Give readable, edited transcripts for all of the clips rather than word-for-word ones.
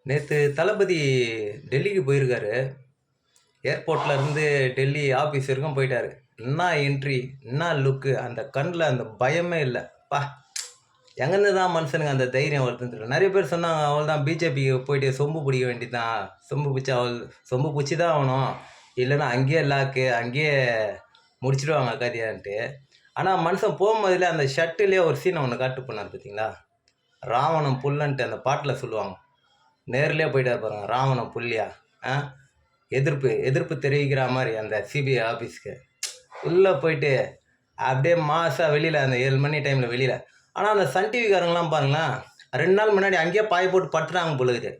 நேற்று தளபதி டெல்லிக்கு போயிருக்காரு. ஏர்போர்ட்ல இருந்து டெல்லி ஆஃபீஸ் வரைக்கும் போயிட்டாரு. என்ன என்ட்ரி, என்ன லுக்கு, அந்த கண்ணில் அந்த பயமே இல்லை. பா, எங்கேருந்து தான் மனுஷனுங்க அந்த தைரியம் வருதுன்னு தெரியல. நிறைய பேர் சொன்னாங்க, அவள் தான் பிஜேபிக்கு போயிட்டு சொம்பு பிடிக்க வேண்டியதுதான், சொம்பு பிடிச்சா சொம்பு பிடிச்சி தான் ஆகணும், இல்லைன்னா அங்கேயே லாக்கு, அங்கேயே முடிச்சிடுவாங்க கதையான்ட்டு. ஆனால் மனுஷன் போகும்போதுல அந்த ஷர்ட்டுலேயே ஒரு சீனை ஒன்று காட்டு பண்ணார் பார்த்தீங்களா? ராவணம் புல்லன்ட்டு அந்த பாட்டில் சொல்லுவாங்க. நேர்லேயே போயிட்டார் பாருங்க, ராவணம் புள்ளியா. எதிர்ப்பு தெரிவிக்கிற மாதிரி அந்த சிபிஐ ஆஃபீஸ்க்கு உள்ளே போயிட்டு அப்படியே மாதம் வெளியில் அந்த 7 மணி டைமில் வெளியில். ஆனால் அந்த சன் டிவிக்காரங்களாம் பாருங்களேன், 2 நாள் முன்னாடி அங்கேயே பாய் போட்டு பட்டுறாங்க பொழுது.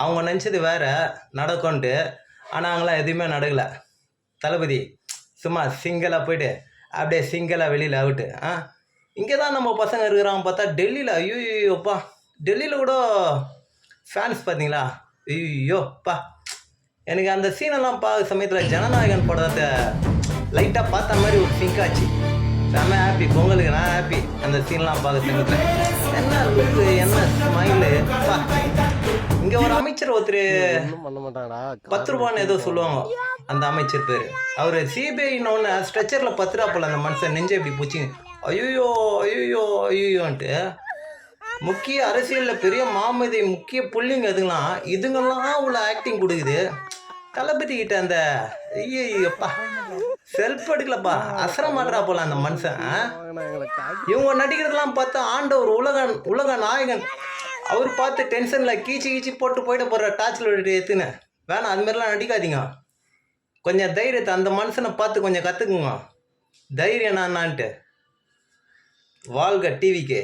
அவங்க நினச்சது வேறு நடக்கும்ன்ட்டு, ஆனால் அவங்களாம் எதுவுமே நடக்கலை. தளபதி சும்மா சிங்கிளாக போயிட்டு அப்படியே சிங்கிளாக வெளியில் அவுட்டு. இங்கே தான் நம்ம பசங்க இருக்கிறாங்க பார்த்தா டெல்லியில், ஐயோப்பா, டெல்லியில் கூட ஃபேன்ஸ் பார்த்தீங்களா? ஐயோப்பா, எனக்கு அந்த சீனெல்லாம் பார்க்க சமயத்தில் ஜனநாயகன் படத்தை லைட்டாக பார்த்த மாதிரி ஒரு சிங்க் ஆச்சு. செம்ம ஹாப்பி, பொங்கலுக்கு நான் ஹாப்பி. அந்த சீன்லாம் பார்க்க சமயத்தில் என்ன லுக்கு, என்ன ஸ்மைலு. இங்கே ஒரு அமைச்சர் ஒருத்தர் 10 ரூபான்னு ஏதோ சொல்லுவாங்க, அந்த அமைச்சர் பேர். அவர் சிபிஐன்னு ஸ்ட்ரெச்சரில் 10 ரூபா போல. அந்த மனுஷன் நெஞ்சை இப்படி பூச்சி ஐயோன்ட்டு. முக்கிய அரசியலில் பெரிய மாமதி, முக்கிய புள்ளிங்க இதுங்கெல்லாம் அவ்வளோ ஆக்டிங் கொடுக்குது. தளபதி கிட்ட அந்த ஐயோப்பா செல்ஃப் எடுக்கலப்பா, அசர மாட்டா போல அந்த மனுஷன். இவங்க நடிக்கிறதெல்லாம் பார்த்து ஆண்டவர் உலக நாயகன் அவர் பார்த்து டென்ஷனில் கீச்சு போட்டு போயிட போகிற டார்ச்சில் எடுத்துன்னு வேணாம். அதுமாரிலாம் நடிக்காதீங்க. கொஞ்சம் தைரியத்தை அந்த மனுஷனை பார்த்து கொஞ்சம் கற்றுக்குங்க, தைரியம் என்னான்ட்டு. வாழ்க டிவிக்கு.